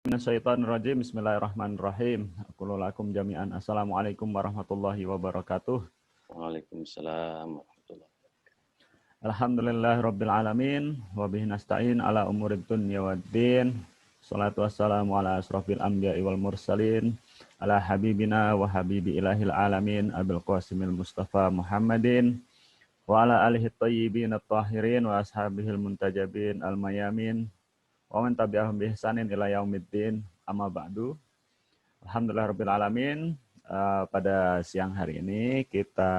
Minasyaitonirrajim. Bismillahirrahmanirrahim. Aqulu lakum jami'an. Assalamualaikum warahmatullahi wabarakatuh. Waalaikumsalam warahmatullahi wabarakatuh. Alhamdulillahirabbil alamin wa bihi nasta'in ala umurid dunya waddin. Shalatu wassalamu ala asrofil anbiya'i wal mursalin ala habibina wa habibi ilahil alamin Abil Qasimil Mustafa Muhammadin wa ala alihi thayyibin at-tahirin wa ashabihil muntajabin al-mayamin wa man tabi'ahum bi ihsanin ila yaumiddin. Amma ba'du. Alhamdulillahirabbil alamin. Pada siang hari ini kita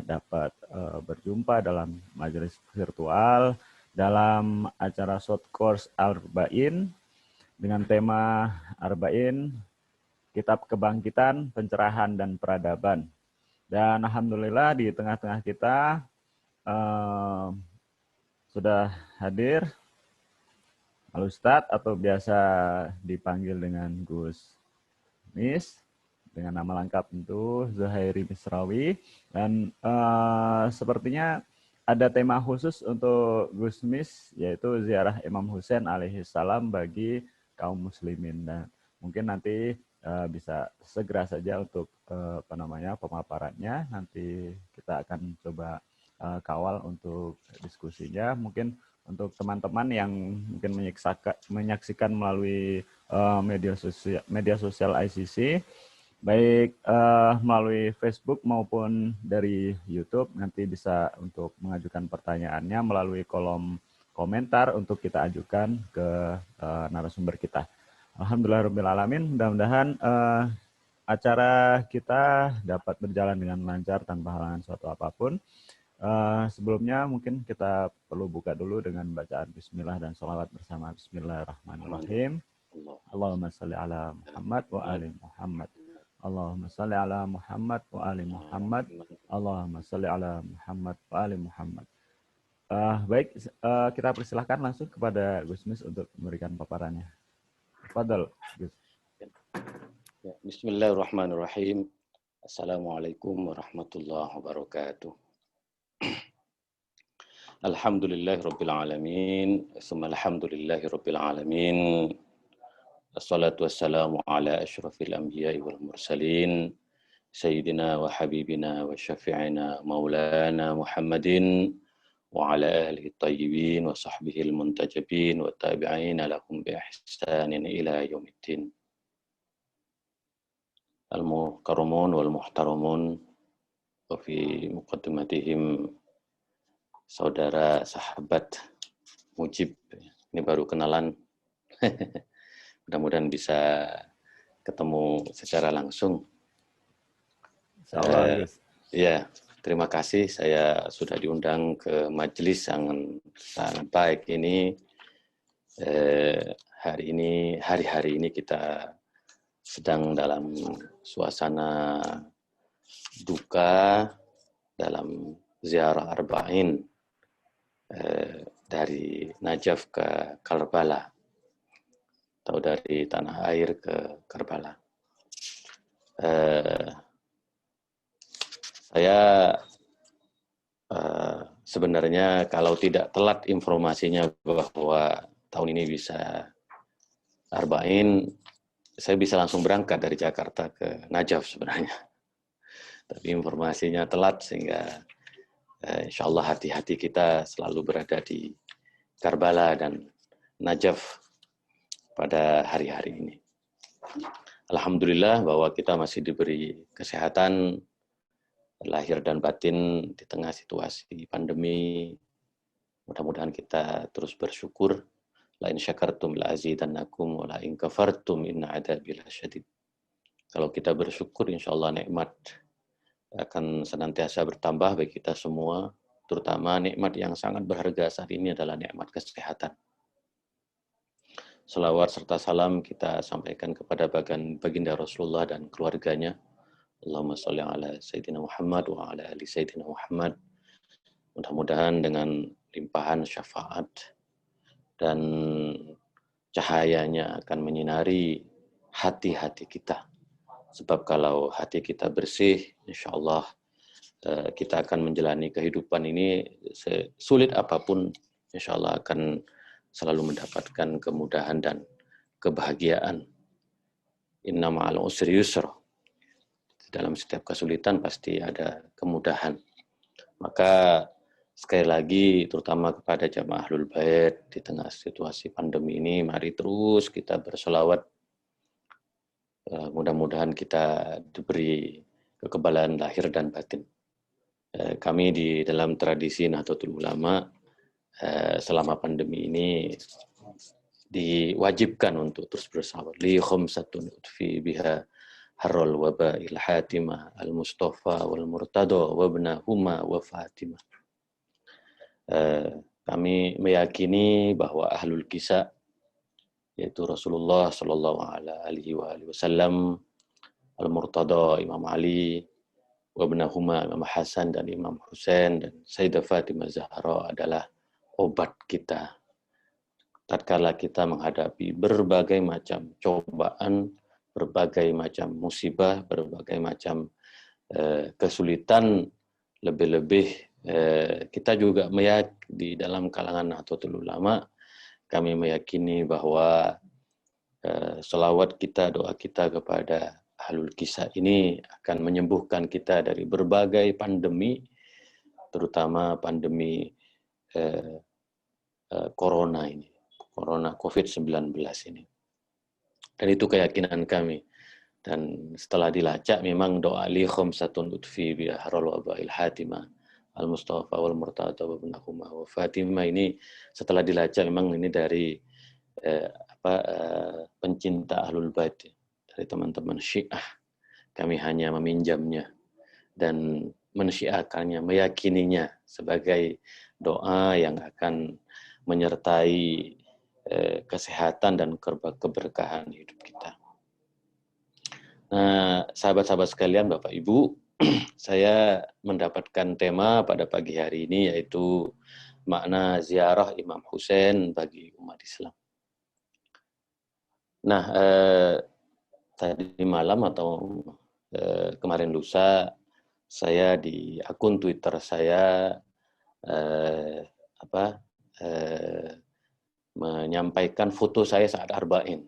dapat berjumpa dalam majelis virtual dalam acara short course Arba'in dengan tema Arba'in, Kitab Kebangkitan, Pencerahan, dan Peradaban. Dan alhamdulillah di tengah-tengah kita sudah hadir Al Ustadz atau biasa dipanggil dengan Gus Mis, dengan nama lengkap tentu Zuhairi Misrawi, dan sepertinya ada tema khusus untuk Gus Mis, yaitu ziarah Imam Husain alaihi salam bagi kaum muslimin. Dan mungkin nanti bisa segera saja untuk pemaparannya. Nanti kita akan coba kawal untuk diskusinya. Mungkin untuk teman-teman yang mungkin menyaksikan melalui media sosial ICC, baik melalui Facebook maupun dari YouTube, nanti bisa untuk mengajukan pertanyaannya melalui kolom komentar untuk kita ajukan ke narasumber kita. Alhamdulillahirrahmanirrahim. Mudah-mudahan acara kita dapat berjalan dengan lancar tanpa halangan suatu apapun. Sebelumnya mungkin kita perlu buka dulu dengan bacaan bismillah dan sholawat bersama. Bismillahirrahmanirrahim. Allahumma salli ala Muhammad wa ali Muhammad. Allahumma salli ala Muhammad wa ali Muhammad. Allahumma salli ala Muhammad wa ali Muhammad. Baik, kita persilahkan langsung kepada Gus Mis untuk memberikan paparannya. Fadal, Gus. Bismillahirrahmanirrahim. Assalamualaikum warahmatullahi wabarakatuh. Alhamdulillahirabbil alamin, tsumma alhamdulillahirabbil alamin. Assalatu wassalamu ala asyrafil anbiya'i wal mursalin sayyidina wa habibina wa syafi'ina maulana Muhammadin wa ala alihi thayyibin wa sahbihi al-muntajabin wa tabi'ina lahum bi ihsanin ila yaumiddin. Al-mukarramun wal muhtaramun wa fi muqaddimatihim saudara sahabat Mujib, ini baru kenalan. Mudah-mudahan bisa ketemu secara langsung. Ya, terima kasih saya sudah diundang ke majelis yang sangat baik ini. Hari-hari ini kita sedang dalam suasana duka dalam ziarah Arba'in dari Najaf ke Karbala atau dari tanah air ke Karbala. Saya sebenarnya kalau tidak telat informasinya bahwa tahun ini bisa Arba'in, saya bisa langsung berangkat dari Jakarta ke Najaf sebenarnya. Tapi informasinya telat sehingga insya Allah hati-hati kita selalu berada di Karbala dan Najaf pada hari-hari ini. Alhamdulillah bahwa kita masih diberi kesehatan lahir dan batin di tengah situasi pandemi. Mudah-mudahan kita terus bersyukur. La in syakartum la azidannakum wa la in kafartum inna adzabi lasyadid. Kalau kita bersyukur insya Allah nikmat akan senantiasa bertambah bagi kita semua, terutama nikmat yang sangat berharga saat ini adalah nikmat kesehatan. Selawat serta salam kita sampaikan kepada baginda Rasulullah dan keluarganya. Allahumma sholli ala Sayyidina Muhammad wa ala ali Sayyidina Muhammad. Mudah-mudahan dengan limpahan syafaat dan cahayanya akan menyinari hati-hati kita. Sebab kalau hati kita bersih, insya Allah kita akan menjalani kehidupan ini sulit apapun, insya Allah akan selalu mendapatkan kemudahan dan kebahagiaan. Inna ma'al usri yusra. Dalam setiap kesulitan pasti ada kemudahan. Maka sekali lagi, terutama kepada jamaah Ahlul Bait di tengah situasi pandemi ini, mari terus kita berselawat. Mudah-mudahan kita diberi kekebalan lahir dan batin. Kami di dalam tradisi Nahdlatul Ulama selama pandemi ini diwajibkan untuk terus berselawat. Li khamsatun utfi biha harrul waba'il hatimah al-mustafa wal murtada wa ibnahuma wa fatimah. Kami meyakini bahwa ahlul kisah, yaitu Rasulullah Shallallahu Alaihi Wasallam, al-murtada Imam Ali, wa ibnahuma Imam Hasan dan Imam Husain, dan Sayyidah Fatimah Zahra adalah obat kita tatkala kita menghadapi berbagai macam cobaan, berbagai macam musibah, berbagai macam kesulitan. Lebih-lebih kita juga di dalam kalangan Nahdlatul Ulama, kami meyakini bahwa selawat kita, doa kita kepada ahlul kisah ini akan menyembuhkan kita dari berbagai pandemi, terutama pandemi corona ini, corona COVID-19 ini. Dan itu keyakinan kami. Dan setelah dilacak, memang doa li khamsatun utfi bi harul waba'il hatimah al-mustafa wal murtada wa ibnahuma wa fatimah, ini setelah dilacak memang ini dari pencinta Ahlul Bait, dari teman-teman Syiah. Kami hanya meminjamnya dan mensyiahkannya, meyakininya sebagai doa yang akan menyertai kesehatan dan keberkahan hidup kita. Nah, sahabat-sahabat sekalian, Bapak Ibu, saya mendapatkan tema pada pagi hari ini, yaitu makna ziarah Imam Husain bagi umat Islam. Nah, tadi malam atau kemarin lusa, saya di akun Twitter saya menyampaikan foto saya saat arba'in.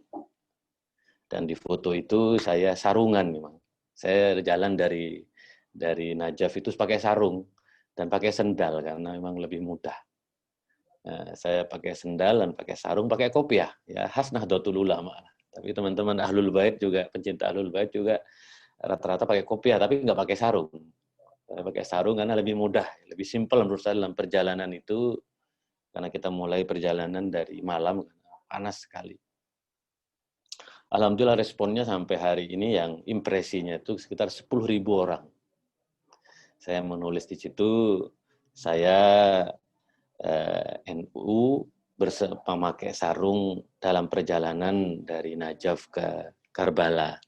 Dan di foto itu saya sarungan memang. Saya jalan dari Najaf itu pakai sarung dan pakai sendal karena memang lebih mudah. Saya pakai sendal dan pakai sarung, pakai kopiah, ya khas Nahdlatul Ulama. Tapi teman-teman Ahlul Bait juga, pencinta Ahlul Bait juga rata-rata pakai kopiah, tapi nggak pakai sarung. Saya pakai sarung karena lebih mudah, lebih simpel menurut saya dalam perjalanan itu, karena kita mulai perjalanan dari malam, panas sekali. Alhamdulillah responnya sampai hari ini yang impresinya itu sekitar 10.000 orang. Saya menulis di situ, saya NU memakai sarung dalam perjalanan dari Najaf ke Karbala,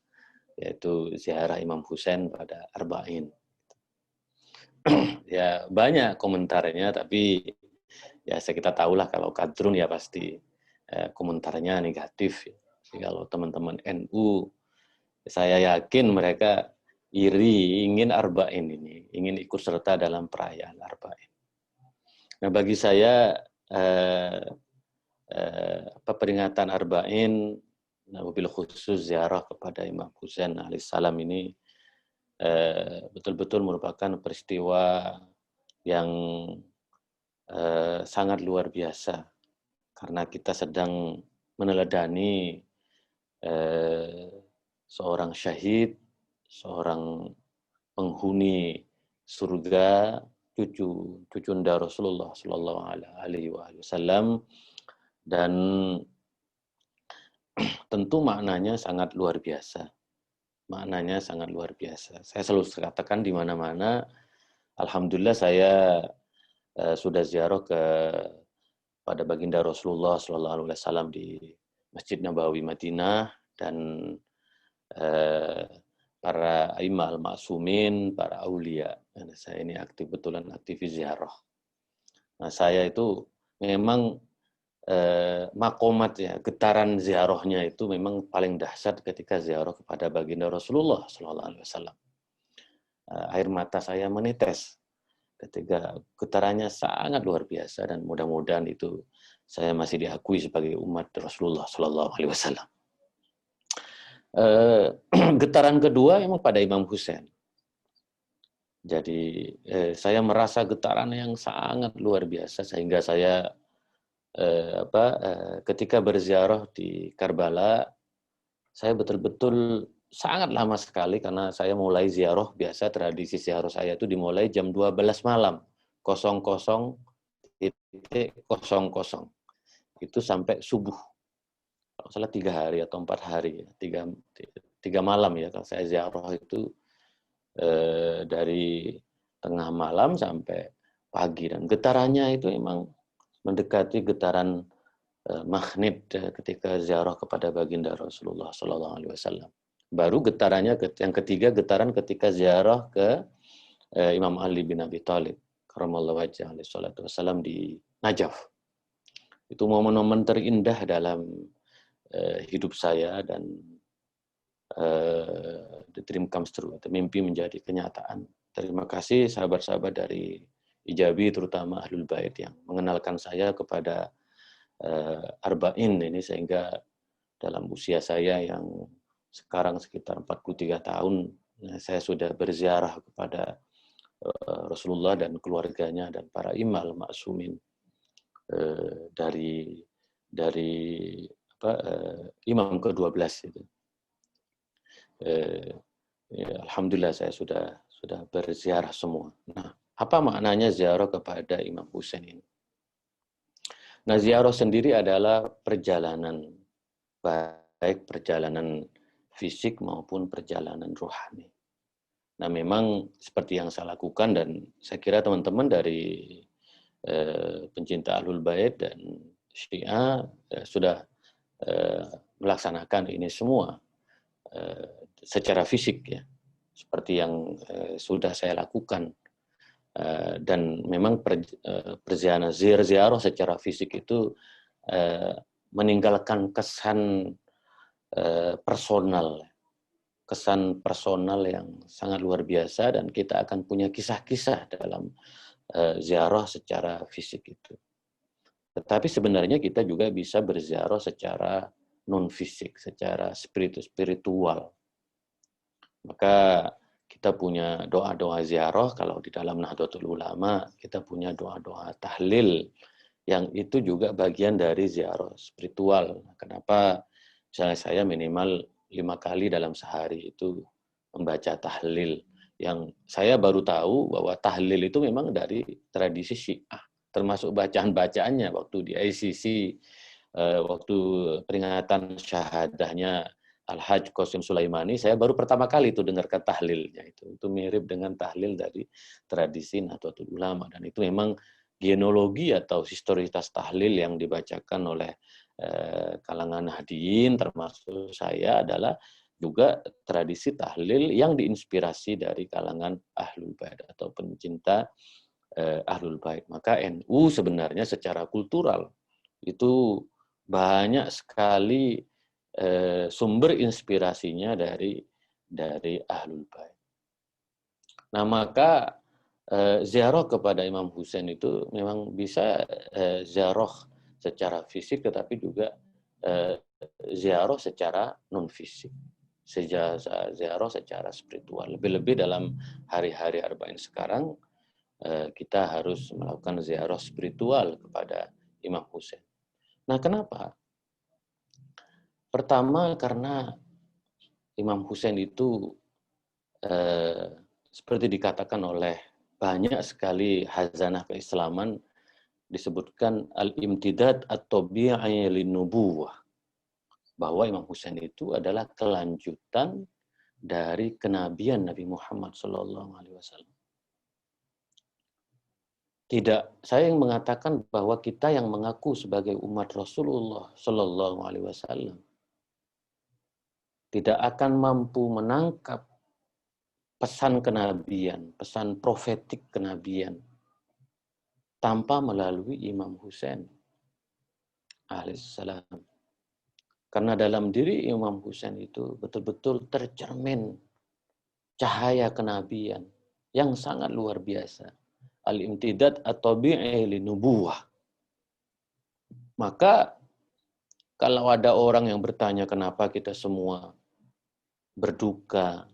yaitu ziarah Imam Husain pada Arba'in. Ya banyak komentarnya, tapi ya kita tahulah kalau kadrun ya pasti komentarnya negatif. Jadi kalau teman-teman NU, saya yakin mereka iri ingin Arba'in ini, ingin ikut serta dalam perayaan Arba'in. Nah, bagi saya peringatan Arba'in, wabil khusus ziarah kepada Imam Husain alaihissalam ini betul-betul merupakan peristiwa yang sangat luar biasa, karena kita sedang meneladani seorang syahid, seorang penghuni surga, cucunda Rasulullah Shallallahu Alaihi Wasallam, dan tentu maknanya sangat luar biasa. Maknanya sangat luar biasa. Saya selalu katakan di mana-mana, alhamdulillah saya sudah ziarah pada baginda Rasulullah Shallallahu Alaihi Wasallam di Masjid Nabawi Madinah, dan para imam al-ma'sumin, para aulia. Saya ini betulan aktivis ziarah. Nah, saya itu memang makomat ya, getaran ziarahnya itu memang paling dahsyat ketika ziarah kepada baginda Rasulullah Sallallahu Alaihi Wasallam. Air mata saya menetes ketika getarannya sangat luar biasa, dan mudah-mudahan itu saya masih diakui sebagai umat Rasulullah Sallallahu Alaihi Wasallam. Getaran kedua emang pada Imam Husain. Jadi saya merasa getaran yang sangat luar biasa sehingga saya ketika berziarah di Karbala, saya betul-betul sangat lama sekali karena saya mulai ziarah, biasa tradisi ziarah saya itu dimulai jam 12 malam, 00.00 itu sampai subuh. Kalau salah 3 hari atau 4 hari, 3 malam ya kalau saya ziarah itu dari tengah malam sampai pagi, dan getarannya itu memang mendekati getaran magnet ketika ziarah kepada baginda Rasulullah SAW. Baru getarannya yang ketiga, getaran ketika ziarah ke Imam Ali bin Abi Thalib karramallahu wajhah alaihi salatu wassalam di Najaf. Itu momen-momen terindah dalam hidup saya, dan the dream comes true, mimpi menjadi kenyataan. Terima kasih sahabat-sahabat dari Ijabi, terutama Ahlul Bait yang mengenalkan saya kepada Arba'in ini, sehingga dalam usia saya yang sekarang sekitar 43 tahun, saya sudah berziarah kepada Rasulullah dan keluarganya dan para imal ma'sumin dari imam ke-12 itu. Alhamdulillah saya sudah berziarah semua. Nah, apa maknanya ziarah kepada Imam Husain ini? Nah, ziarah sendiri adalah perjalanan, baik perjalanan fisik maupun perjalanan rohani. Nah, memang seperti yang saya lakukan, dan saya kira teman-teman dari pencinta Ahlul Bait dan Syiah sudah melaksanakan ini semua secara fisik ya, seperti yang sudah saya lakukan, dan memang perjalanan ziarah secara fisik itu meninggalkan kesan personal yang sangat luar biasa, dan kita akan punya kisah-kisah dalam ziarah secara fisik itu. Tetapi sebenarnya kita juga bisa berziarah secara non fisik, secara spiritual. Maka kita punya doa-doa ziarah, kalau di dalam Nahdlatul Ulama kita punya doa-doa tahlil, yang itu juga bagian dari ziarah spiritual. Kenapa misalnya saya minimal 5 kali dalam sehari itu membaca tahlil, yang saya baru tahu bahwa tahlil itu memang dari tradisi Syiah, termasuk bacaan-bacaannya waktu di ICC, waktu peringatan syahadahnya Al-Hajj Qasim Sulaimani, saya baru pertama kali itu dengarkan tahlilnya. Itu mirip dengan tahlil dari tradisi Nahdlatul Ulama, dan itu memang genealogi atau historitas tahlil yang dibacakan oleh kalangan Nahdiyin, termasuk saya, adalah juga tradisi tahlil yang diinspirasi dari kalangan Ahlul Bait atau pencinta Ahlul Bait. Maka NU sebenarnya secara kultural itu banyak sekali sumber inspirasinya dari Ahlul Bait. Nah, maka ziarah kepada Imam Husain itu memang bisa ziarah secara fisik, tetapi juga ziarah secara non fisik, ziarah secara spiritual. Lebih-lebih dalam hari-hari Arba'in sekarang, kita harus melakukan ziarah spiritual kepada Imam Husain. Nah, kenapa? Pertama, karena Imam Husain itu seperti dikatakan oleh banyak sekali hazanah keislaman, disebutkan al-imtidad at-tabi'i lin-nubuwah, bahwa Imam Husain itu adalah kelanjutan dari kenabian Nabi Muhammad SAW. Tidak, saya yang mengatakan bahwa kita yang mengaku sebagai umat Rasulullah SAW tidak akan mampu menangkap pesan kenabian, pesan profetik kenabian, tanpa melalui Imam Husain alaihissalam. Karena dalam diri Imam Husain itu betul-betul tercermin cahaya kenabian yang sangat luar biasa. Al-imtidad at-tabi'i linubuwah. Maka kalau ada orang yang bertanya kenapa kita semua berduka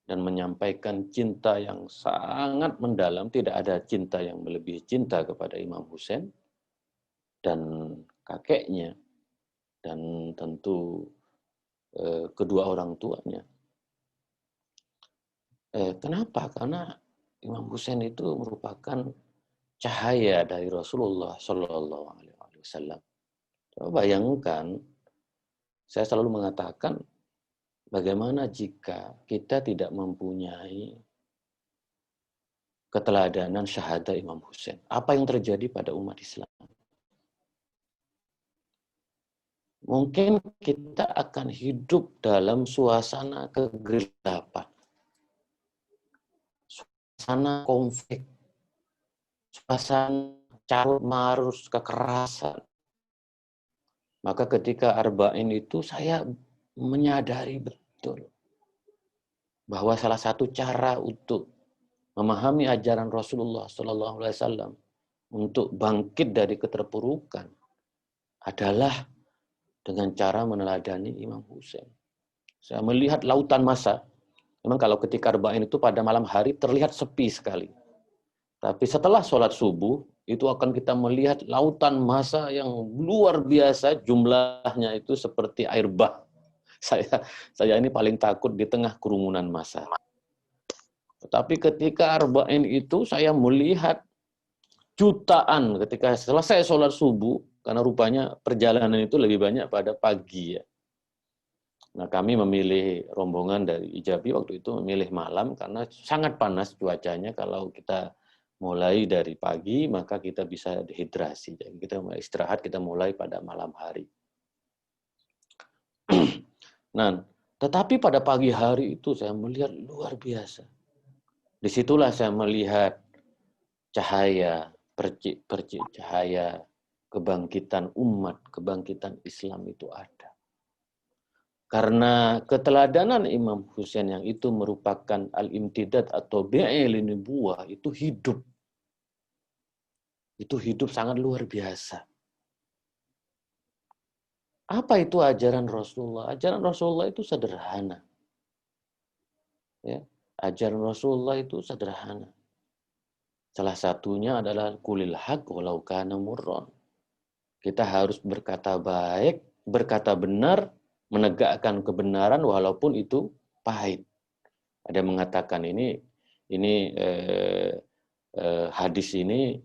dan menyampaikan cinta yang sangat mendalam. Tidak ada cinta yang melebihi cinta kepada Imam Husain dan kakeknya, dan tentu kedua orang tuanya. Kenapa? Karena Imam Husain itu merupakan cahaya dari Rasulullah Shallallahu Alaihi Wasallam. Coba bayangkan, saya selalu mengatakan, bagaimana jika kita tidak mempunyai keteladanan syahadah Imam Husain? Apa yang terjadi pada umat Islam? Mungkin kita akan hidup dalam suasana kegelapan, suasana konflik, suasana carut marus, kekerasan. Maka ketika Arba'in itu saya menyadari betul bahwa salah satu cara untuk memahami ajaran Rasulullah SAW untuk bangkit dari keterpurukan adalah dengan cara meneladani Imam Husain. Saya melihat lautan massa. Memang kalau ketika Arba'in itu pada malam hari terlihat sepi sekali. Tapi setelah sholat subuh, itu akan kita melihat lautan massa yang luar biasa, jumlahnya itu seperti air bah. Saya ini paling takut di tengah kerumunan massa. Tetapi ketika Arba'in itu saya melihat jutaan ketika selesai sholat subuh, karena rupanya perjalanan itu lebih banyak pada pagi ya. Nah, kami memilih rombongan dari Ijabi waktu itu memilih malam karena sangat panas cuacanya. Kalau kita mulai dari pagi maka kita bisa dehidrasi. Jadi kita istirahat, kita mulai pada malam hari. Nah, tetapi pada pagi hari itu saya melihat luar biasa. Disitulah saya melihat cahaya, percik-percik cahaya kebangkitan umat, kebangkitan Islam itu ada. Karena keteladanan Imam Husain yang itu merupakan al-imtidad atau bi'il nubuwah itu hidup. Itu hidup sangat luar biasa. Apa itu ajaran Rasulullah? Ajaran Rasulullah itu sederhana. Ya, ajaran Rasulullah itu sederhana. Salah satunya adalah kulil haq walau kana murran. Kita harus berkata baik, berkata benar, menegakkan kebenaran walaupun itu pahit. Ada yang mengatakan ini hadis ini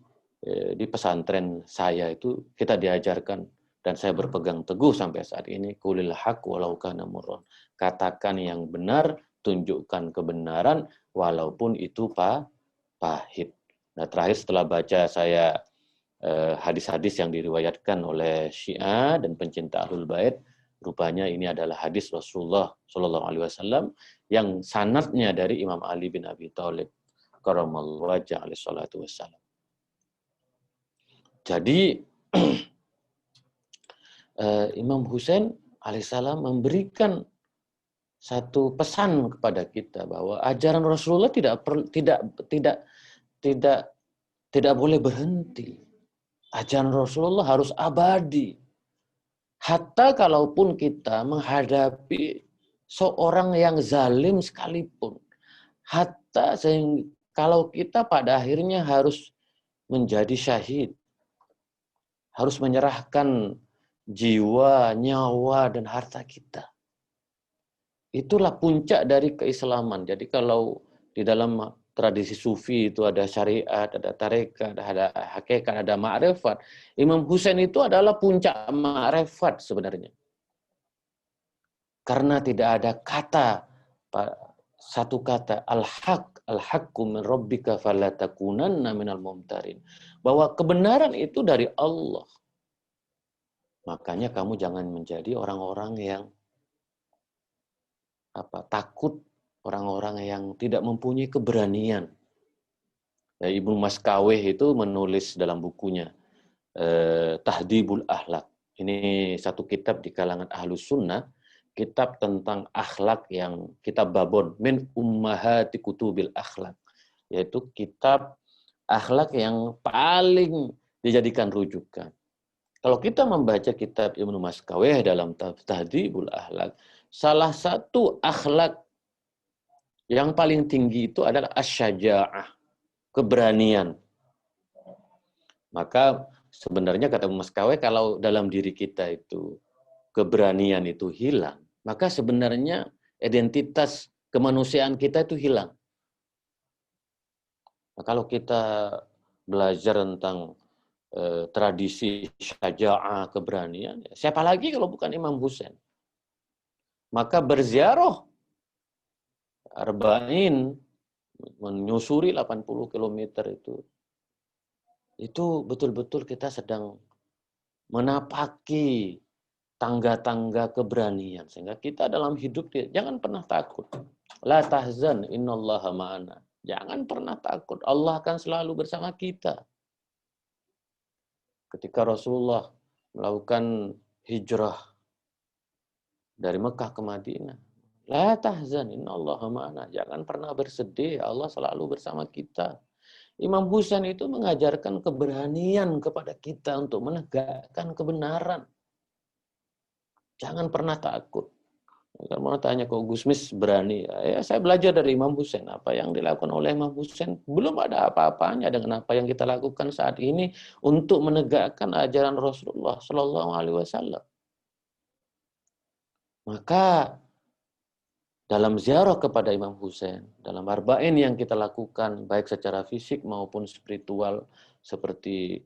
di pesantren saya itu kita diajarkan dan saya berpegang teguh sampai saat ini, qulil haq walau kana murran. Katakan yang benar, tunjukkan kebenaran walaupun itu pahit. Nah, terakhir setelah baca saya hadis-hadis yang diriwayatkan oleh Syiah dan pencinta Ahlul Bait, rupanya ini adalah hadis Rasulullah Shallallahu Alaihi Wasallam yang sanadnya dari Imam Ali bin Abi Thalib karramallahu wajhahu alaihi salatu wassalam. Jadi Imam Husain alaihissalam memberikan satu pesan kepada kita bahwa ajaran Rasulullah tidak boleh berhenti. Ajaran Rasulullah harus abadi. Hatta kalaupun kita menghadapi seorang yang zalim sekalipun. Hatta kalau kita pada akhirnya harus menjadi syahid. Harus menyerahkan jiwa, nyawa, dan harta kita. Itulah puncak dari keislaman. Jadi kalau di dalam tradisi sufi itu ada syariat, ada tarekat, ada hakikat, ada ma'rifat. Imam Husain itu adalah puncak ma'rifat sebenarnya. Karena tidak ada satu kata al-haqqu min rabbika fala takunanna minal mumtarin. Bahwa kebenaran itu dari Allah. Makanya kamu jangan menjadi orang-orang yang takut, orang-orang yang tidak mempunyai keberanian. Ibnu Maskawih itu menulis dalam bukunya Tahdhibul Akhlaq. Ini satu kitab di kalangan Ahlus Sunnah, kitab tentang akhlak yang kitab babon min ummahati kutubil akhlak, yaitu kitab akhlak yang paling dijadikan rujukan. Kalau kita membaca kitab Ibnu Maskawih dalam Tahdhibul Akhlaq, salah satu akhlak Yang paling tinggi itu adalah asyaja'ah, keberanian. Maka sebenarnya kata Mas Kawe, kalau dalam diri kita itu keberanian itu hilang, maka sebenarnya identitas kemanusiaan kita itu hilang. Nah, kalau kita belajar tentang tradisi syaja'ah, keberanian, siapa lagi kalau bukan Imam Husain? Maka berziarah Arba'in, menyusuri 80 km itu betul-betul kita sedang menapaki tangga-tangga keberanian. Sehingga kita dalam hidup, jangan pernah takut. La tahzan, innallaha ma'ana. Jangan pernah takut, Allah akan selalu bersama kita. Ketika Rasulullah melakukan hijrah dari Mekah ke Madinah, la tahzan, innallaha ma'ana. Jangan pernah bersedih, Allah selalu bersama kita. Imam Husain itu mengajarkan keberanian kepada kita untuk menegakkan kebenaran. Jangan pernah takut. Kalau mau tanya kok Gusmis berani, ya saya belajar dari Imam Husain. Apa yang dilakukan oleh Imam Husain belum ada apa-apanya dengan apa yang kita lakukan saat ini untuk menegakkan ajaran Rasulullah Shallallahu Alaihi Wasallam. Maka dalam ziarah kepada Imam Husain, dalam arba'in yang kita lakukan, baik secara fisik maupun spiritual, seperti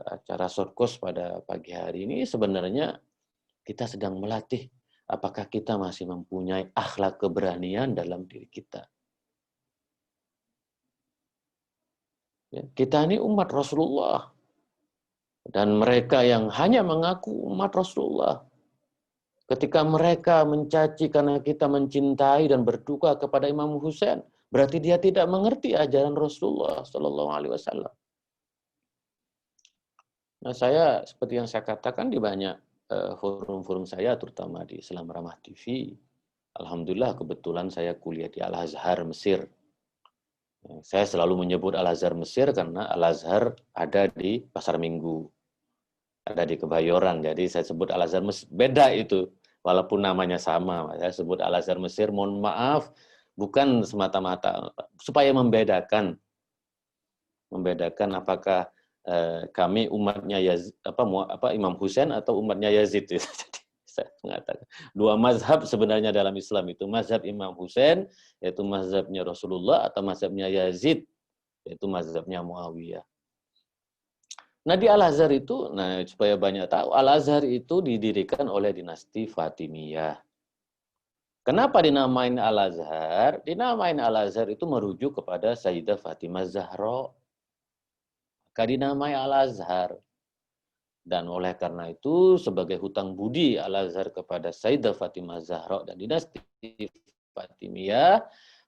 acara shortkos pada pagi hari ini, sebenarnya kita sedang melatih apakah kita masih mempunyai akhlak keberanian dalam diri kita. Ya, kita ini umat Rasulullah. Dan mereka yang hanya mengaku umat Rasulullah, ketika mereka mencaci karena kita mencintai dan berduka kepada Imam Husain, berarti dia tidak mengerti ajaran Rasulullah Shallallahu Alaihi Wasallam. Nah, saya seperti yang saya katakan di banyak forum-forum saya, terutama di Islam Ramah TV. Alhamdulillah kebetulan saya kuliah di Al-Azhar Mesir. Saya selalu menyebut Al-Azhar Mesir karena Al-Azhar ada di Pasar Minggu, ada di Kebayoran. Jadi saya sebut Al-Azhar Mesir. Beda itu, walaupun namanya sama. Saya sebut Al-Azhar Mesir, mohon maaf, bukan semata-mata supaya membedakan apakah kami umatnya Yazid, Imam Husain atau umatnya Yazid. Jadi saya mengatakan dua mazhab sebenarnya dalam Islam itu, mazhab Imam Husain yaitu mazhabnya Rasulullah, atau mazhabnya Yazid yaitu mazhabnya Muawiyah. Nah, di Al-Azhar itu, supaya banyak tahu, Al-Azhar itu didirikan oleh dinasti Fatimiyah. Kenapa dinamain Al-Azhar? Dinamain Al-Azhar itu merujuk kepada Sayyidah Fatimah Zahra. Maka dinamai Al-Azhar. Dan oleh karena itu, sebagai hutang budi Al-Azhar kepada Sayyidah Fatimah Zahra dan dinasti Fatimiyah,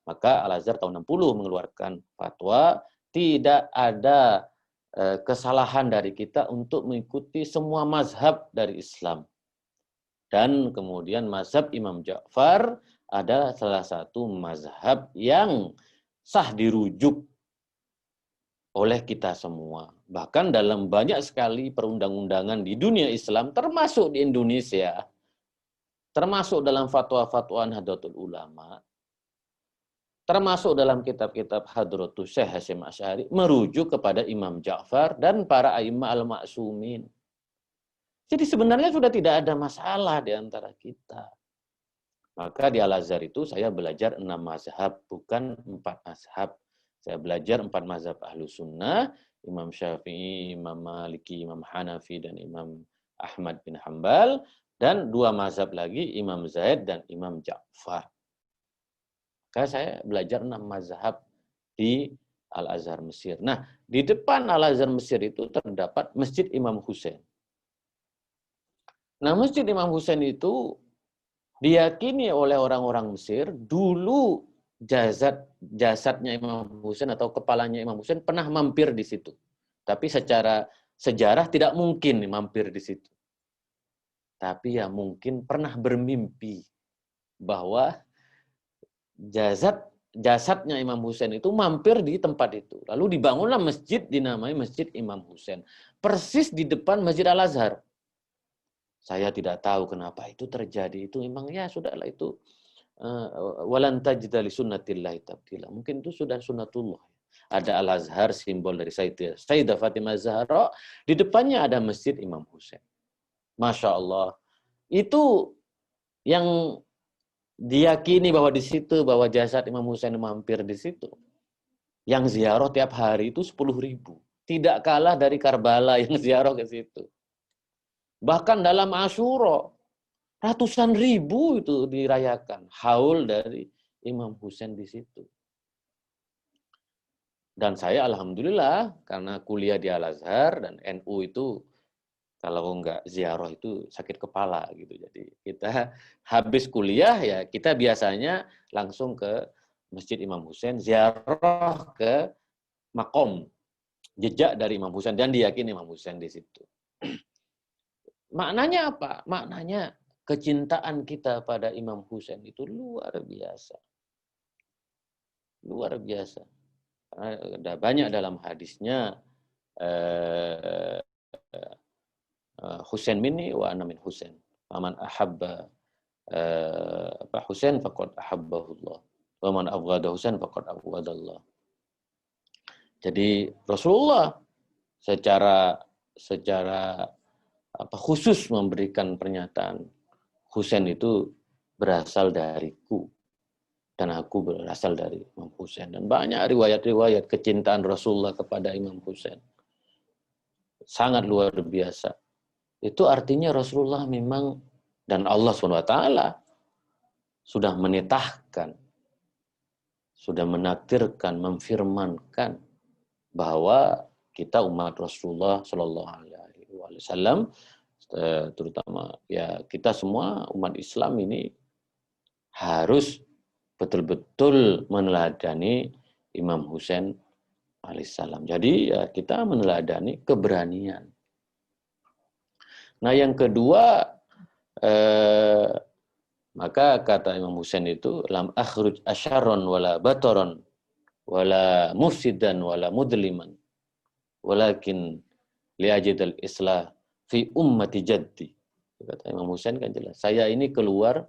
maka Al-Azhar tahun 60 mengeluarkan fatwa, tidak ada kesalahan dari kita untuk mengikuti semua mazhab dari Islam. Dan kemudian mazhab Imam Ja'far adalah salah satu mazhab yang sah dirujuk oleh kita semua. Bahkan dalam banyak sekali perundang-undangan di dunia Islam, termasuk di Indonesia, termasuk dalam fatwa-fatwa Nahdlatul Ulama, termasuk dalam kitab-kitab Hadratus Syekh Hasyim Asy'ari, merujuk kepada Imam Ja'far dan para a'imah al-ma'sumin. Jadi sebenarnya sudah tidak ada masalah di antara kita. Maka di Al-Azhar itu saya belajar 6 mazhab, bukan 4 mazhab. Saya belajar 4 mazhab Ahlus Sunnah, Imam Syafi'i, Imam Maliki, Imam Hanafi, dan Imam Ahmad bin Hambal, dan 2 mazhab lagi, Imam Zaid dan Imam Ja'far. Maka saya belajar 6 mazhab di Al-Azhar Mesir. Nah, di depan Al-Azhar Mesir itu terdapat Masjid Imam Husain. Nah, Masjid Imam Husain itu diyakini oleh orang-orang Mesir, dulu jasadnya Imam Husain atau kepalanya Imam Husain pernah mampir di situ. Tapi secara sejarah tidak mungkin mampir di situ. Tapi ya mungkin pernah bermimpi bahwa jasadnya Imam Husain itu mampir di tempat itu. Lalu dibangunlah masjid dinamai Masjid Imam Husain. Persis di depan Masjid Al-Azhar. Saya tidak tahu kenapa itu terjadi. Itu memang ya sudahlah itu walan tajida li sunnatillahi tabdila. Mungkin itu sudah sunnatullah. Ada Al-Azhar, simbol dari Sayyidah Fatimah Zahra. Di depannya ada Masjid Imam Husain. Masya Allah. Itu yang diyakini bahwa di situ, bahwa jasad Imam Husain mampir di situ. Yang ziarah tiap hari itu 10.000. Tidak kalah dari Karbala yang ziarah ke situ. Bahkan dalam Asyura, ratusan ribu itu dirayakan. Haul dari Imam Husain di situ. Dan saya alhamdulillah karena kuliah di Al-Azhar dan NU itu kalau nggak ziarah itu sakit kepala gitu. Jadi kita habis kuliah ya kita biasanya langsung ke Masjid Imam Husain, ziarah ke makom jejak dari Imam Husain dan diyakini Imam Husain di situ. Maknanya apa? Maknanya kecintaan kita pada Imam Husain itu luar biasa. Luar biasa. Ada banyak dalam hadisnya Husain minni wa ana min Husain. Faman ahabba Husain faqad ahabbahullah. Wa man abghada Husain faqad abghadallah. Jadi Rasulullah secara khusus memberikan pernyataan Husain itu berasal dariku dan aku berasal dari Imam Husain. Dan banyak riwayat-riwayat kecintaan Rasulullah kepada Imam Husain. Sangat luar biasa. Itu artinya Rasulullah memang dan Allah SWT sudah menitahkan, sudah menakdirkan, memfirmankan bahwa kita umat Rasulullah Shallallahu Alaihi Wasallam, terutama ya kita semua umat Islam ini harus betul-betul meneladani Imam Husain alaihissalam. Jadi ya kita meneladani keberanian. Nah yang kedua, maka kata Imam Husain itu lam akhruj asyarron wala batoron wala mufsidan wala mudliman walakin liajidal islah fi ummati jaddi. Kata Imam Husain kan jelas, saya ini keluar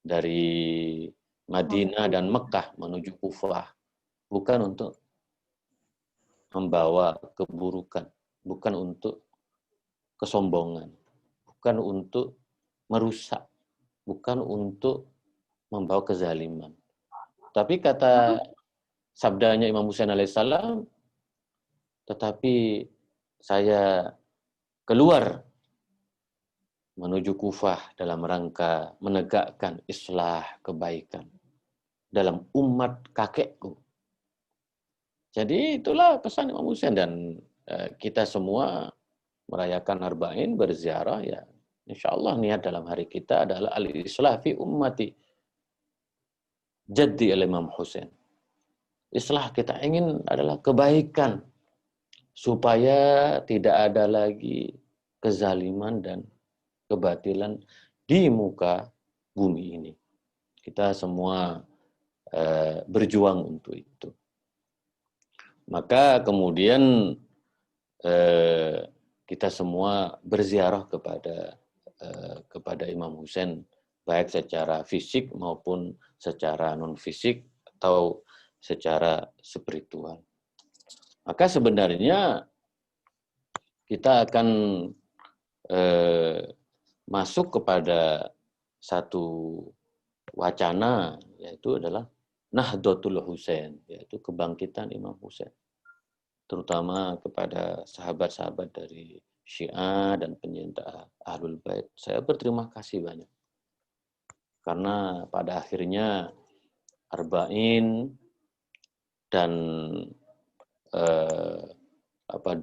dari Madinah dan Mekah menuju Kufah bukan untuk membawa keburukan, bukan untuk kesombongan, bukan untuk merusak, bukan untuk membawa kezaliman. Tapi kata sabdanya Imam Husain alaihissalam, tetapi saya keluar menuju Kufah dalam rangka menegakkan islah kebaikan dalam umat kakekku. Jadi itulah pesan Imam Husain dan kita semua merayakan Arba'in berziarah ya. Insyaallah niat dalam hari kita adalah al-islah fi ummati jaddi al-Imam Husain. Islah kita ingin adalah kebaikan supaya tidak ada lagi kezaliman dan kebatilan di muka bumi ini. Kita semua berjuang untuk itu. Maka kemudian kita semua berziarah kepada Imam Husain baik secara fisik maupun secara non fisik atau secara spiritual. Maka sebenarnya kita akan masuk kepada satu wacana, yaitu adalah Nahdlatul Husain, yaitu kebangkitan Imam Husain. Terutama kepada sahabat-sahabat dari Syiah dan pencinta Ahlul Bait. Saya berterima kasih banyak. Karena pada akhirnya Arba'in dan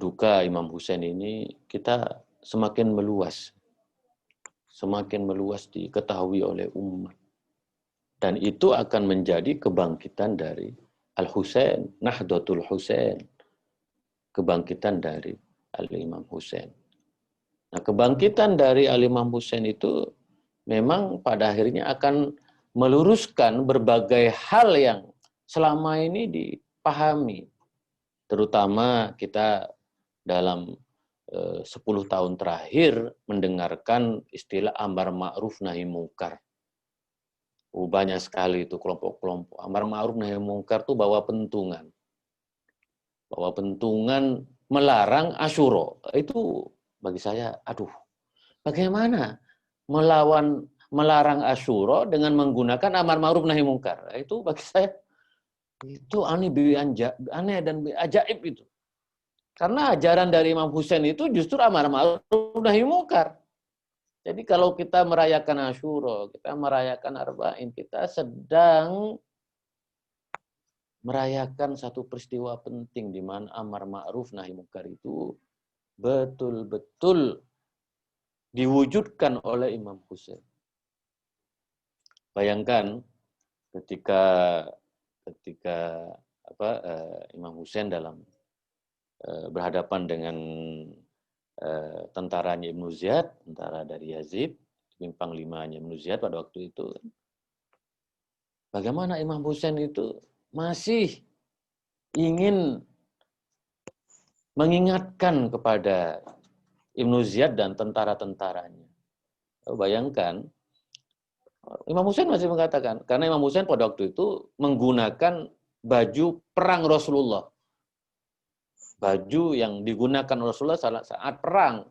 duka Imam Husain ini kita semakin meluas diketahui oleh umat. Dan itu akan menjadi kebangkitan dari Al-Husain, Nahdlatul Husain, kebangkitan dari Al-Imam Husain. Nah, kebangkitan dari Al-Imam Husain itu memang pada akhirnya akan meluruskan berbagai hal yang selama ini dipahami. Terutama kita dalam 10 tahun terakhir mendengarkan istilah amar ma'ruf nahi mungkar. Banyak sekali itu kelompok-kelompok. Amar ma'ruf nahi mungkar itu bawa pentungan. Bawa pentungan melarang Asyura. Itu bagi saya, aduh, bagaimana melarang Asyura dengan menggunakan amar ma'ruf nahi mungkar? Itu bagi saya, itu aneh dan ajaib itu. Karena ajaran dari Imam Husain itu justru amar ma'ruf nahi mungkar. Jadi kalau kita merayakan Asyura, kita merayakan Arba'in, kita sedang merayakan satu peristiwa penting di mana amar ma'ruf nahi munkar itu betul-betul diwujudkan oleh Imam Husain. Bayangkan ketika Imam Husain dalam berhadapan dengan tentaranya Ibnu Ziyad, tentara dari Yazid, panglimanya Ibnu Ziyad pada waktu itu. Bagaimana Imam Husain itu masih ingin mengingatkan kepada Ibnu Ziyad dan tentara-tentaranya. Bayangkan, Imam Husain masih mengatakan, karena Imam Husain pada waktu itu menggunakan baju perang Rasulullah. Baju yang digunakan Rasulullah saat perang.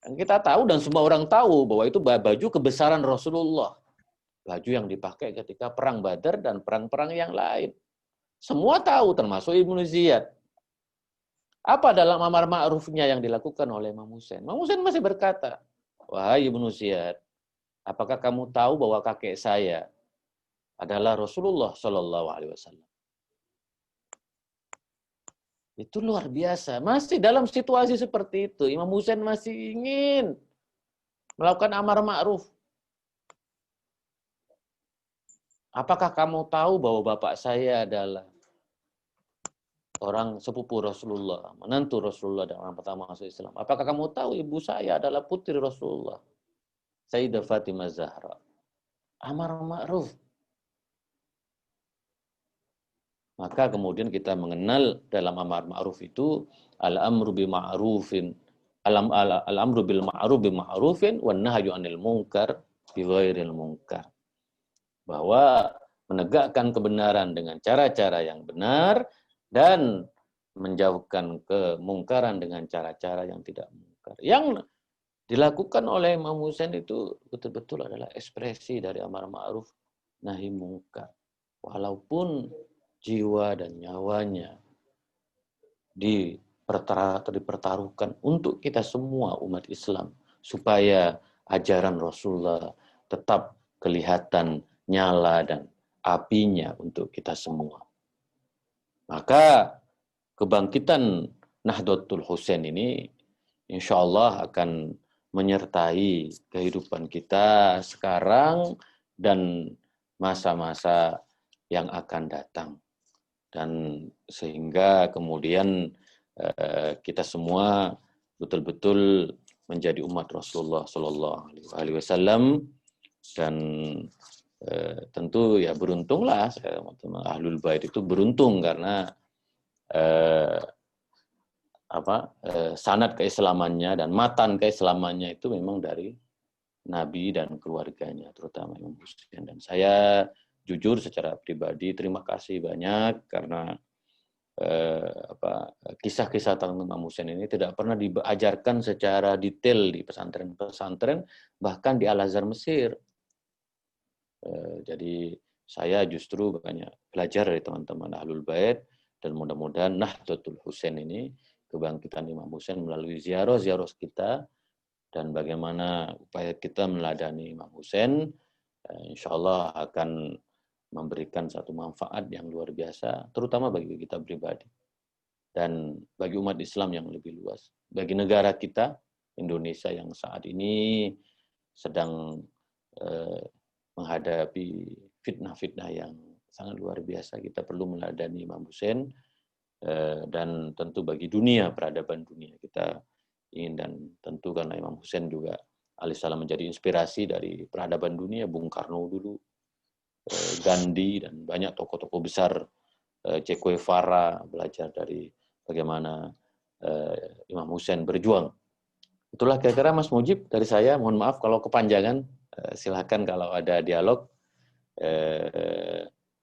Dan kita tahu dan semua orang tahu bahwa itu baju kebesaran Rasulullah. Baju yang dipakai ketika perang Badar dan perang-perang yang lain. Semua tahu, termasuk Ibnu Ziyad. Apa dalam amar ma'rufnya yang dilakukan oleh Imam Husain? Imam Husain masih berkata, wahai Ibnu Ziyad, apakah kamu tahu bahwa kakek saya adalah Rasulullah Shallallahu Alaihi Wasallam? Itu luar biasa. Masih dalam situasi seperti itu, Imam Husain masih ingin melakukan amar ma'ruf. Apakah kamu tahu bahwa bapak saya adalah orang sepupu Rasulullah, menantu Rasulullah dan orang pertama masuk Islam? Apakah kamu tahu ibu saya adalah putri Rasulullah, Sayyidah Fatimah Zahra? Amar ma'ruf. Maka kemudian kita mengenal dalam amar ma'ruf itu al-amru bil ma'rufin, al-amru bil ma'ruf bi ma'rufin wan nahyu 'anil munkar bi ghairil munkar. Bahwa menegakkan kebenaran dengan cara-cara yang benar dan menjauhkan kemungkaran dengan cara-cara yang tidak mungkar. Yang dilakukan oleh Imam Husain itu betul-betul adalah ekspresi dari amar ma'ruf nahi mungkar. Walaupun jiwa dan nyawanya dipertaruhkan untuk kita semua umat Islam supaya ajaran Rasulullah tetap kelihatan nyala dan apinya untuk kita semua. Maka kebangkitan Nahdlatul Husain ini insya Allah akan menyertai kehidupan kita sekarang dan masa-masa yang akan datang. Dan sehingga kemudian kita semua betul-betul menjadi umat Rasulullah Shallallahu Alaihi Wasallam. Dan tentu ya beruntunglah teman-teman Ahlul Bait itu beruntung karena sanad keislamannya dan matan keislamannya itu memang dari Nabi dan keluarganya, terutama Imam Husain. Dan saya jujur secara pribadi terima kasih banyak karena kisah-kisah tentang Imam Husain ini tidak pernah diajarkan secara detail di pesantren-pesantren, bahkan di Al-Azhar Mesir. Jadi saya justru banyak belajar dari teman-teman Ahlul Bait dan mudah-mudahan Nahdlatul Husain ini, kebangkitan Imam Husain melalui ziarah kita dan bagaimana upaya kita meladani Imam Husain, insya Allah akan memberikan satu manfaat yang luar biasa, terutama bagi kita pribadi dan bagi umat Islam yang lebih luas, bagi negara kita Indonesia yang saat ini sedang menghadapi fitnah-fitnah yang sangat luar biasa. Kita perlu meladani Imam Husain dan tentu bagi dunia, peradaban dunia kita ingin, dan tentu karena Imam Husain juga alaihissalam menjadi inspirasi dari peradaban dunia, Bung Karno dulu, Gandhi dan banyak tokoh-tokoh besar, Che Guevara, belajar dari bagaimana Imam Husain berjuang. Itulah kira-kira Mas Mujib dari saya. Mohon maaf kalau kepanjangan silakan kalau ada dialog.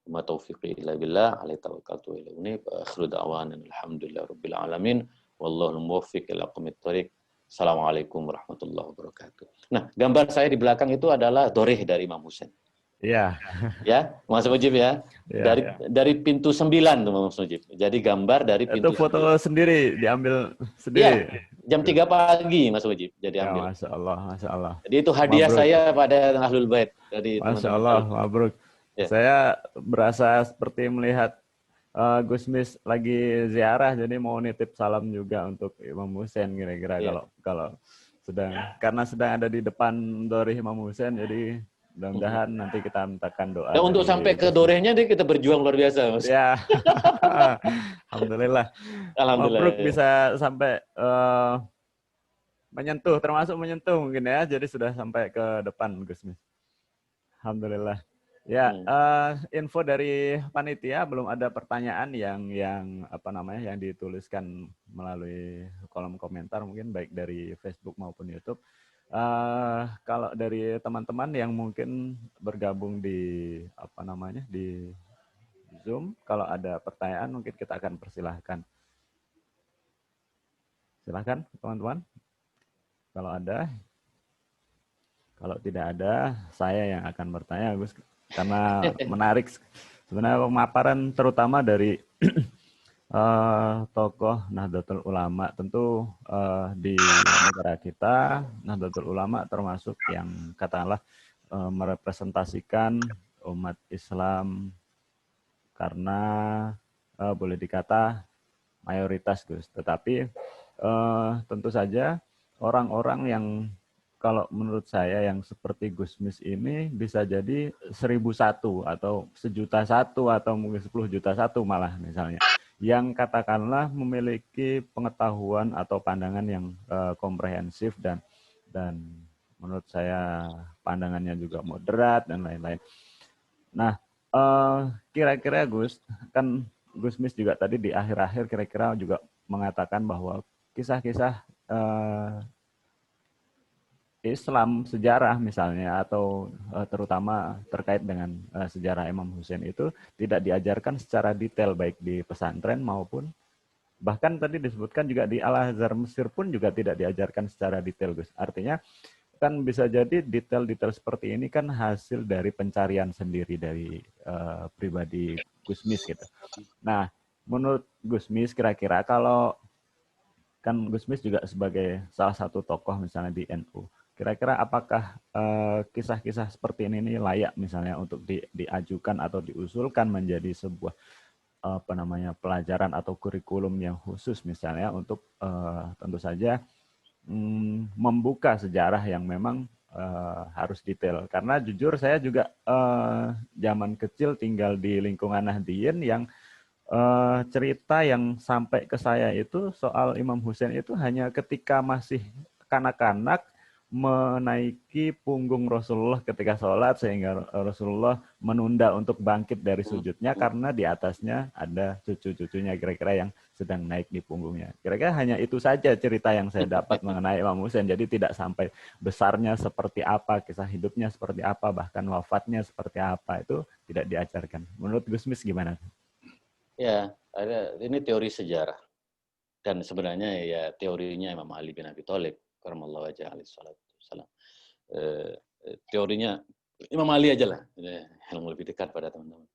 Ma taufiqi illa billah, alaihi tawakkaltu wa ilaihi unib. Akhiru da'wana alhamdulillahirabbil alamin. Wallahul muwaffiq ila aqwamit thoriq. Assalamualaikum warahmatullahi wabarakatuh. Nah, gambar saya di belakang itu adalah doreh dari Imam Husain. Iya. Ya, Mas Mujib ya. Dari pintu 9 tuh Mas Mujib. Jadi gambar dari Itu pintu foto 9. sendiri, diambil Iya, sendiri. jam 3 pagi Mas Mujib. Jadi Ya, ambil. Masya Allah, Masya Allah. Jadi itu hadiah Mabruk. saya pada Ahlul Bait dari Masya teman-teman Allah, Ahlul Bait. mabruk. Ya. Saya berasa seperti melihat Gusmis lagi ziarah, jadi mau nitip salam juga untuk Imam Husain kira-kira Ya. kalau karena sedang ada di depan Doreh Imam Husain, jadi mudah-mudahan nanti kita mintakan doa. Dan untuk sampai ke dorehnya kita berjuang luar biasa, Mas. Ya, alhamdulillah. Alhamdulillah. Mabruk bisa sampai termasuk menyentuh mungkin ya, jadi sudah sampai ke depan Gusmis. Alhamdulillah. Ya, info dari panitia belum ada pertanyaan yang dituliskan melalui kolom komentar mungkin baik dari Facebook maupun YouTube. Kalau dari teman-teman yang mungkin bergabung di di Zoom, kalau ada pertanyaan mungkin kita akan persilahkan. Silahkan teman-teman. Kalau ada, kalau tidak ada, saya yang akan bertanya, Gus. Karena menarik sebenarnya pemaparan terutama dari tokoh Nahdlatul Ulama. Tentu di negara kita Nahdlatul Ulama termasuk yang katakanlah merepresentasikan umat Islam karena boleh dikata mayoritas, Gus. Tetapi tentu saja orang-orang yang kalau menurut saya yang seperti Gusmis ini bisa jadi 1001 atau 1.000.001 atau mungkin 10.000.001 malah misalnya. Yang katakanlah memiliki pengetahuan atau pandangan yang komprehensif dan menurut saya pandangannya juga moderat dan lain-lain. Nah, kira-kira Gus, kan Gusmis juga tadi di akhir-akhir kira-kira juga mengatakan bahwa kisah-kisah Islam sejarah misalnya atau terutama terkait dengan sejarah Imam Husain itu tidak diajarkan secara detail baik di pesantren maupun bahkan tadi disebutkan juga di Al-Azhar Mesir pun juga tidak diajarkan secara detail, Gus. Artinya kan bisa jadi detail-detail seperti ini kan hasil dari pencarian sendiri dari pribadi Gusmis gitu. Nah, menurut Gusmis kira-kira kalau kan Gusmis juga sebagai salah satu tokoh misalnya di NU. Kira-kira apakah kisah-kisah seperti ini layak misalnya untuk diajukan atau diusulkan menjadi sebuah pelajaran atau kurikulum yang khusus misalnya untuk tentu saja membuka sejarah yang memang harus detail. Karena jujur saya juga zaman kecil tinggal di lingkungan Nahdliyin yang cerita yang sampai ke saya itu soal Imam Husain itu hanya ketika masih kanak-kanak menaiki punggung Rasulullah ketika sholat sehingga Rasulullah menunda untuk bangkit dari sujudnya karena di atasnya ada cucu-cucunya kira-kira yang sedang naik di punggungnya. Kira-kira hanya itu saja cerita yang saya dapat mengenai Imam Husain. Jadi tidak sampai besarnya seperti apa, kisah hidupnya seperti apa, bahkan wafatnya seperti apa itu tidak diajarkan. Menurut Gusmis gimana? Ya, ini teori sejarah. Dan sebenarnya ya teorinya Imam Ali bin Abi Thalib karamallahu wajhahu alaihi salatu wassalam. Teorinya Imam Ali aja lah, yang lebih dekat pada teman-teman.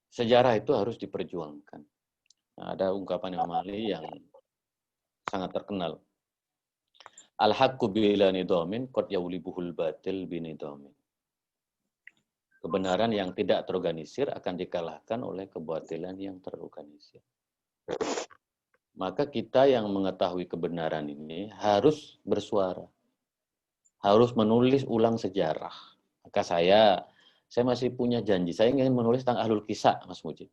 Sejarah itu harus diperjuangkan. Nah, ada ungkapan Imam Ali yang sangat terkenal. Al-haqqu bila nidamin qad yawlibuhul batil binidamin. Kebenaran yang tidak terorganisir akan dikalahkan oleh kebatilan yang terorganisir. Maka kita yang mengetahui kebenaran ini harus bersuara. Harus menulis ulang sejarah. Maka saya masih punya janji. Saya ingin menulis tentang Ahlul Kisah, Mas Mujib.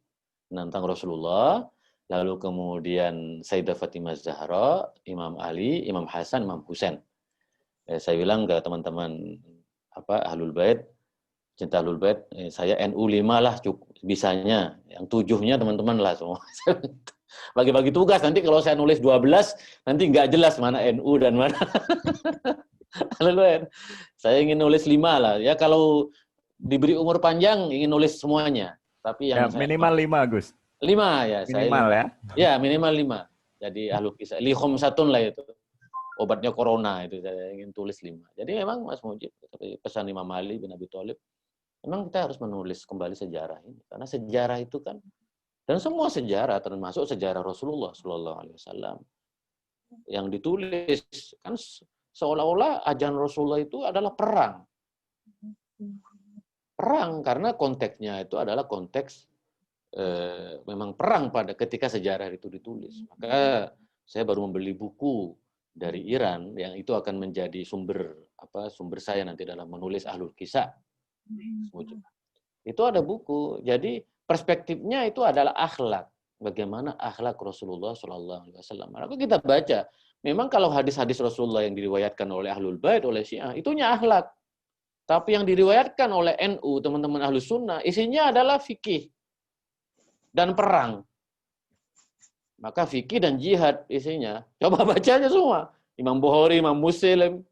Tentang Rasulullah, lalu kemudian Sayyidah Fatimah Zahra, Imam Ali, Imam Hasan, Imam Husain. Saya bilang ke teman-teman Ahlul Bait, cinta Ahlul Bait, saya NU 5 lah cukup bisanya. Yang 7-nya teman-teman lah semua. Bagi-bagi tugas, nanti kalau saya nulis 12, nanti nggak jelas mana NU dan mana. Ahlul bait. Saya ingin nulis 5 lah. Ya kalau diberi umur panjang ingin nulis semuanya. Tapi Ya, yang saya minimal 5, Gus. 5 ya, saya Minimal 5. ya. Ya, minimal 5. Jadi ahlul kisah. Lihom satun lah itu. Obatnya corona itu saya ingin tulis 5. Jadi memang Mas Mujib, pesan Imam Ali bin Abi Thalib, memang kita harus menulis kembali sejarah ini. Karena sejarah itu kan, dan semua sejarah termasuk sejarah Rasulullah SAW yang ditulis kan seolah-olah ajaran Rasulullah itu adalah perang. Perang karena konteksnya itu adalah konteks memang perang pada ketika sejarah itu ditulis. Maka saya baru membeli buku dari Iran yang itu akan menjadi sumber saya nanti dalam menulis Ahlul Kisah. Itu ada buku. Jadi perspektifnya itu adalah akhlak. Bagaimana akhlak Rasulullah SAW. Maka kita baca. Memang kalau hadis-hadis Rasulullah yang diriwayatkan oleh Ahlul Bait, oleh Syiah, itunya akhlak. Tapi yang diriwayatkan oleh NU, teman-teman Ahlus Sunnah, isinya adalah fikih dan perang. Maka fikih dan jihad isinya. Coba bacanya semua. Imam Bukhari, Imam Muslim.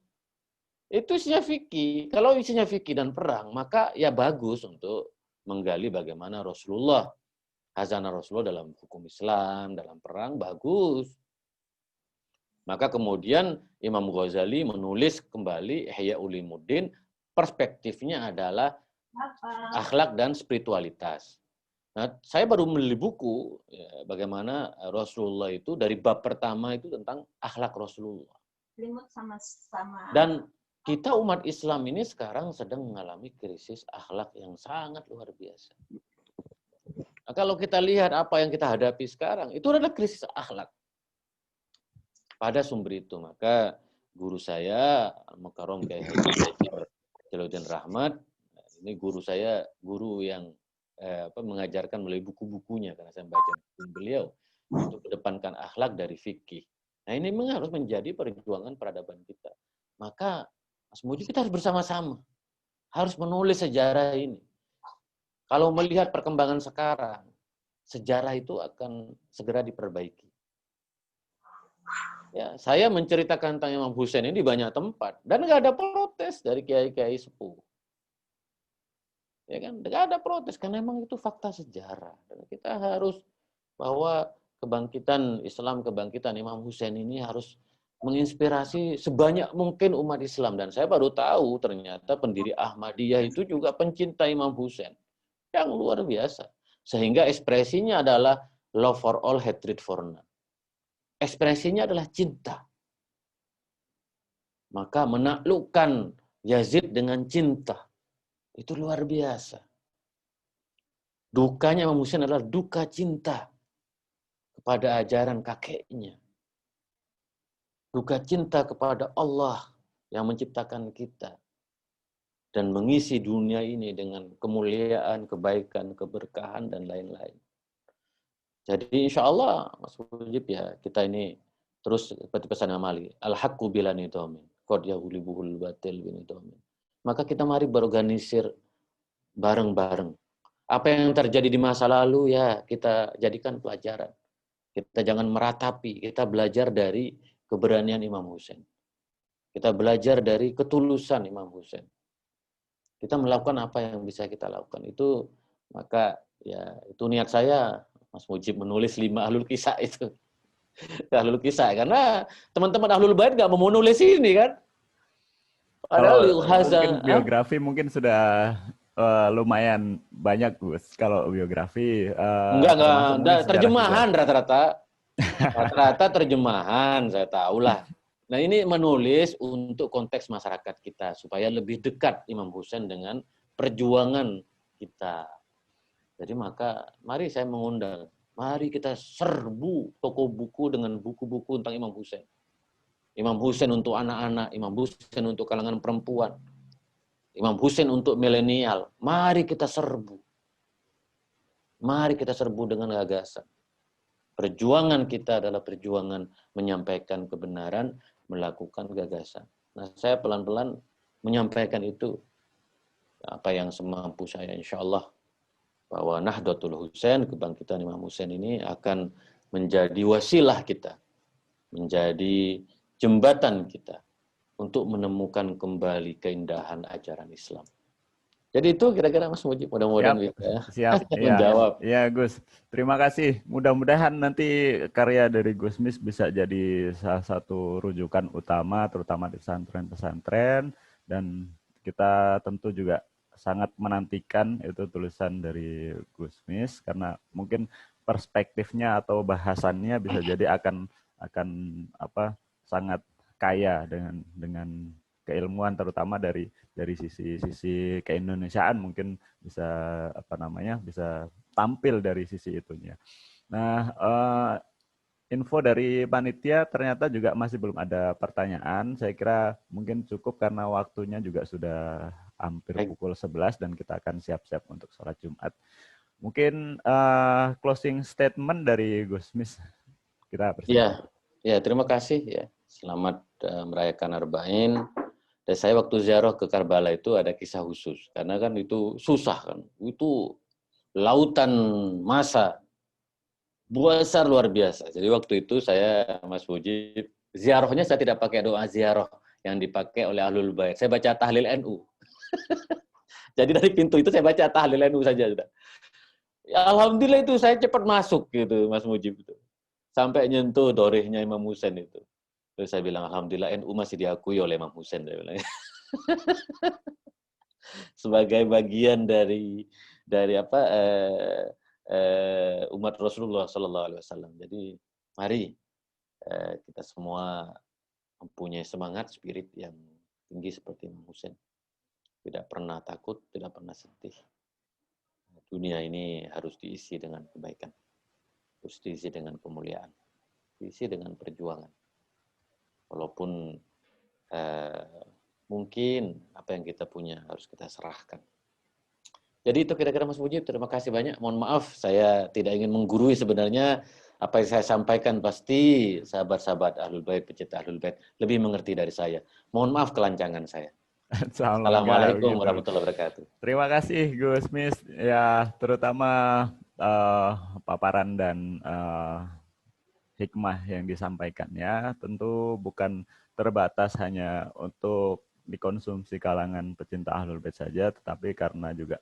Itu isinya fikih. Kalau isinya fikih dan perang, maka ya bagus untuk menggali bagaimana Rasulullah. Khazanah Rasulullah dalam hukum Islam, dalam perang, bagus. Maka kemudian Imam Ghazali menulis kembali Ihya Ulumuddin, perspektifnya adalah akhlak dan spiritualitas. Nah, saya baru membeli buku ya, bagaimana Rasulullah itu dari bab pertama itu tentang akhlak Rasulullah. Dan kita umat Islam ini sekarang sedang mengalami krisis akhlak yang sangat luar biasa. Nah, kalau kita lihat apa yang kita hadapi sekarang, itu adalah krisis akhlak. Pada sumber itu, maka guru saya, Al-Mukarram Kiai Haji Jalaluddin Rahmat, ini guru saya, guru yang mengajarkan melalui buku-bukunya, karena saya baca buku beliau, untuk kedepankan akhlak dari fikih. Nah ini memang harus menjadi perjuangan peradaban kita. Maka Mas Mujib kita harus bersama-sama, harus menulis sejarah ini. Kalau melihat perkembangan sekarang, sejarah itu akan segera diperbaiki. Ya, saya menceritakan tentang Imam Husain ini di banyak tempat, dan nggak ada protes dari kiai-kiai sepuh. Ya kan, nggak ada protes karena memang itu fakta sejarah. Dan kita harus bahwa kebangkitan Islam, kebangkitan Imam Husain ini harus menginspirasi sebanyak mungkin umat Islam. Dan saya baru tahu ternyata pendiri Ahmadiyah itu juga pencinta Imam Husain yang luar biasa. Sehingga ekspresinya adalah love for all, hatred for none. Ekspresinya adalah cinta. Maka menaklukkan Yazid dengan cinta. Itu luar biasa. Dukanya Imam Husain adalah duka cinta kepada ajaran kakeknya. Duka cinta kepada Allah yang menciptakan kita. Dan mengisi dunia ini dengan kemuliaan, kebaikan, keberkahan, dan lain-lain. Jadi insya Allah, Mas Mujib ya, kita ini terus seperti pesan Amali. Al-haqqu bila nidhamin. Qad yahulibuhul batil binidhamin. Maka kita mari berorganisir bareng-bareng. Apa yang terjadi di masa lalu ya kita jadikan pelajaran. Kita jangan meratapi, kita belajar dari keberanian Imam Husain. Kita belajar dari ketulusan Imam Husain. Kita melakukan apa yang bisa kita lakukan. Itu maka ya itu niat saya Mas Mujib menulis 5 Ahlul Kisah itu. Ahlul Kisah karena teman-teman Ahlul Bait enggak mau nulis ini kan. Padahal mungkin biografi mungkin sudah lumayan banyak, Gus. Kalau biografi enggak terjemahan rata-rata. Rata-rata terjemahan, saya tahulah. Nah, ini menulis untuk konteks masyarakat kita supaya lebih dekat Imam Husain dengan perjuangan kita. Jadi maka mari saya mengundang, mari kita serbu toko buku dengan buku-buku tentang Imam Husain. Imam Husain untuk anak-anak, Imam Husain untuk kalangan perempuan, Imam Husain untuk milenial. Mari kita serbu. Mari kita serbu dengan gagasan. Perjuangan kita adalah perjuangan menyampaikan kebenaran, melakukan gagasan. Nah, saya pelan-pelan menyampaikan itu. Apa yang semampu saya, insya Allah. Bahwa Nahdlatul Husain, kebangkitan Imam Husain ini akan menjadi wasilah kita. Menjadi jembatan kita untuk menemukan kembali keindahan ajaran Islam. Jadi itu kira-kira Mas Mujib, mudah-mudahan bisa siap. Iya, menjawab. iya Gus. Terima kasih. Mudah-mudahan nanti karya dari Gus Mis bisa jadi salah satu rujukan utama, terutama di pesantren-pesantren. Dan kita tentu juga sangat menantikan itu tulisan dari Gus Mis, karena mungkin perspektifnya atau bahasannya bisa jadi akan apa sangat kaya dengan keilmuan, terutama dari sisi keindonesiaan, mungkin bisa bisa tampil dari sisi itunya. Nah, info dari panitia ternyata juga masih belum ada pertanyaan. Saya kira mungkin cukup karena waktunya juga sudah hampir pukul 11 dan kita akan siap-siap untuk sholat Jumat. Mungkin closing statement dari Gus Mis kita bersama. Ya, terima kasih ya. Selamat merayakan Arba'in. Dan saya waktu ziarah ke Karbala itu ada kisah khusus, karena kan itu susah kan, itu lautan massa besar luar biasa. Jadi waktu itu saya, Mas Mujib, ziarahnya saya tidak pakai doa ziarah yang dipakai oleh Ahlul Bait. Saya baca tahlil NU. Jadi dari pintu itu saya baca tahlil NU saja sudah. Ya, alhamdulillah itu saya cepat masuk gitu, Mas Mujib itu. Sampai nyentuh dorihnya Imam Husain itu. Terus saya bilang, alhamdulillah NU masih diakui oleh Imam Husain. Saya bilang. Sebagai bagian dari apa umat Rasulullah Sallallahu Alaihi Wasallam. Jadi mari kita semua mempunyai semangat spirit yang tinggi seperti Imam Husain. Tidak pernah takut, tidak pernah sedih. Dunia ini harus diisi dengan kebaikan, harus diisi dengan kemuliaan, diisi dengan perjuangan. Walaupun mungkin apa yang kita punya harus kita serahkan. Jadi itu kira-kira Mas Mujib, terima kasih banyak. Mohon maaf, saya tidak ingin menggurui sebenarnya. Apa yang saya sampaikan pasti sahabat-sahabat Ahlul Bait, pecinta Ahlul Bait lebih mengerti dari saya. Mohon maaf kelancangan saya. Assalamualaikum warahmatullahi wabarakatuh. Terima kasih Gus Mis, ya terutama paparan dan hikmah yang disampaikan ya, tentu bukan terbatas hanya untuk dikonsumsi kalangan pecinta Ahlul Bait saja, tetapi karena juga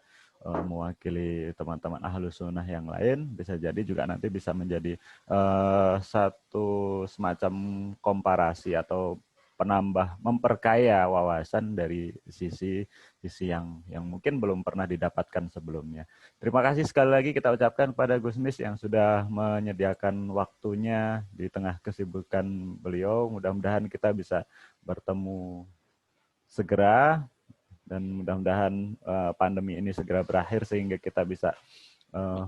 mewakili teman-teman Ahlus Sunnah yang lain, bisa jadi juga nanti bisa menjadi satu semacam komparasi atau penambah, memperkaya wawasan dari sisi yang mungkin belum pernah didapatkan sebelumnya. Terima kasih sekali lagi kita ucapkan pada Gus Mis yang sudah menyediakan waktunya di tengah kesibukan beliau. Mudah-mudahan kita bisa bertemu segera dan mudah-mudahan pandemi ini segera berakhir sehingga kita bisa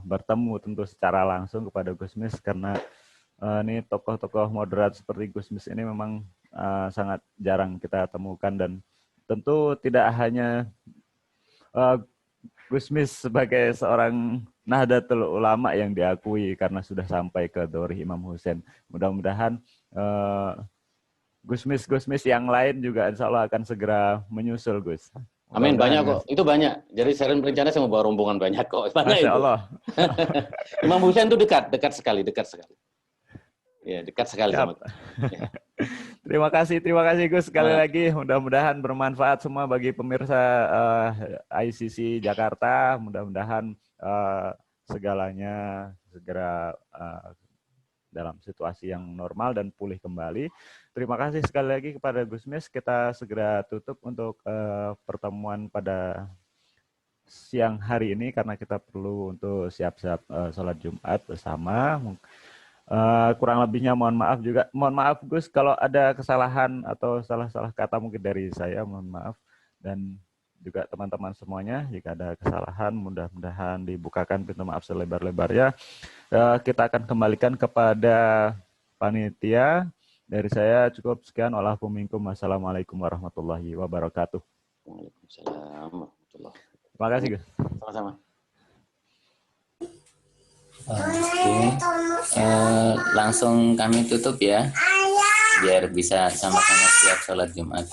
bertemu tentu secara langsung kepada Gus Mis, karena ini tokoh-tokoh moderat seperti Gus Mis ini memang sangat jarang kita temukan, dan tentu tidak hanya Gus Mis sebagai seorang Nahdlatul Ulama yang diakui karena sudah sampai ke Dorih Imam Husain. Mudah-mudahan Gus Mis yang lain juga insya Allah akan segera menyusul, Gus. Amin, banyak kok. Itu banyak. Jadi saya rencana saya mau bawa rombongan banyak kok. Banyak Masya itu. Allah. Imam Husain itu dekat sekali. Ya, dekat sekali sama. Ya. Terima kasih Gus sekali lagi. Mudah-mudahan bermanfaat semua bagi pemirsa ICC Jakarta. Mudah-mudahan segalanya segera dalam situasi yang normal dan pulih kembali. Terima kasih sekali lagi kepada Gus Mis. Kita segera tutup untuk pertemuan pada siang hari ini karena kita perlu untuk siap-siap sholat Jumat bersama. Kurang lebihnya mohon maaf juga. Mohon maaf Gus kalau ada kesalahan atau salah-salah kata mungkin dari saya, mohon maaf. Dan juga teman-teman semuanya jika ada kesalahan mudah-mudahan dibukakan pintu maaf selebar-lebarnya. Kita akan kembalikan kepada panitia. Dari saya cukup sekian. Wassalamualaikum warahmatullahi wabarakatuh. Waalaikumsalam warahmatullahi wabarakatuh. Terima kasih Gus. Sama-sama. Langsung kami tutup ya, biar bisa sama-sama siap sholat Jumat.